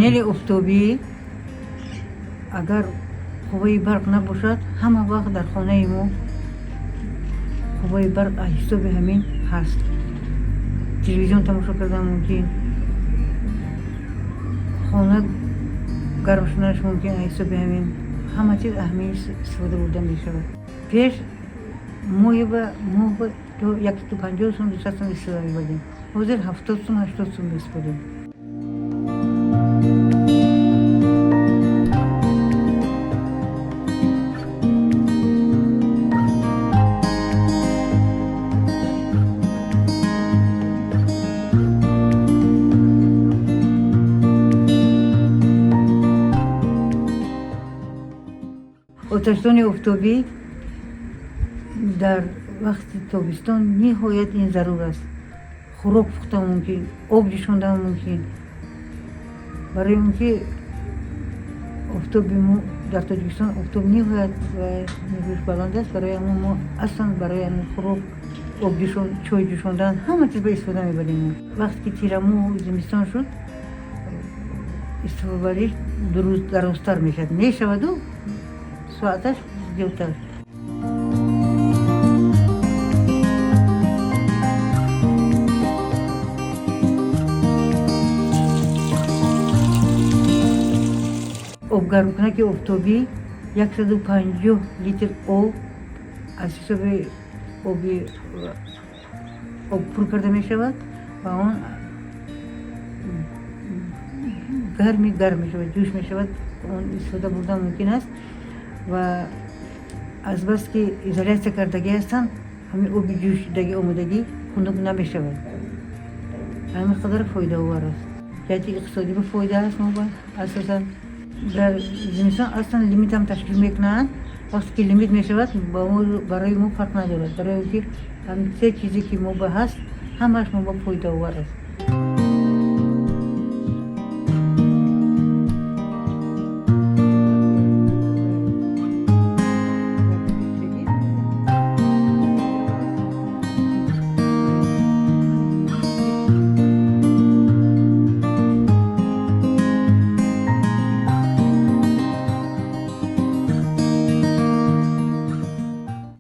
پنل آفتابی اگر قوه برق نباشد همه وقت در خانه ما قوه برق حساب همین هست. تلویزیون تماشا کردن ممکن، خانه گرم شدنش ممکن حساب همین، همه چیز همین استفاده برده می شود. پیش ماه تو 150 سوم 200 سوم استفاده می بردیم، حاضر 70 سوم 80 سوم استفاده. آتشدان آفتابی در وقت تابستان نهایت این ضرور است. خوراک پختن ممکن، آب جوشاندن ممکن. برای اینکه آفتاب در تاجیکستان آفتاب نهایت و نیروش بلند است، برای ما اصلا برای خوراک آب جوشان، چای جوشاندن همه چیز به استفاده میبریم. وقتی که تیرمو زمستان شد استفادهش درازتر میشد، میشود و ساعتش زیادتر. آب گرمکنک آفتابی 150 لیتر آب از حساب آب پر کرده می شود و آن گرم می شود، جوش می شود، آن استفاده بردن ممکن است و از بس که ایزولیاسیون کردگی هستند همین آب جوشیدگی آمادگی خنک نمی شود. همین قدر فایده آور است. جهت اقتصادی به فایده است. ما اساسا در زمستان اصلا لیمیت هم تشکیل میکنند. وقتی که لیمیت می شود برای ما فرق ندارد، برای اینکه همین سه چیزی که ما هست همش ما با فایده آور است.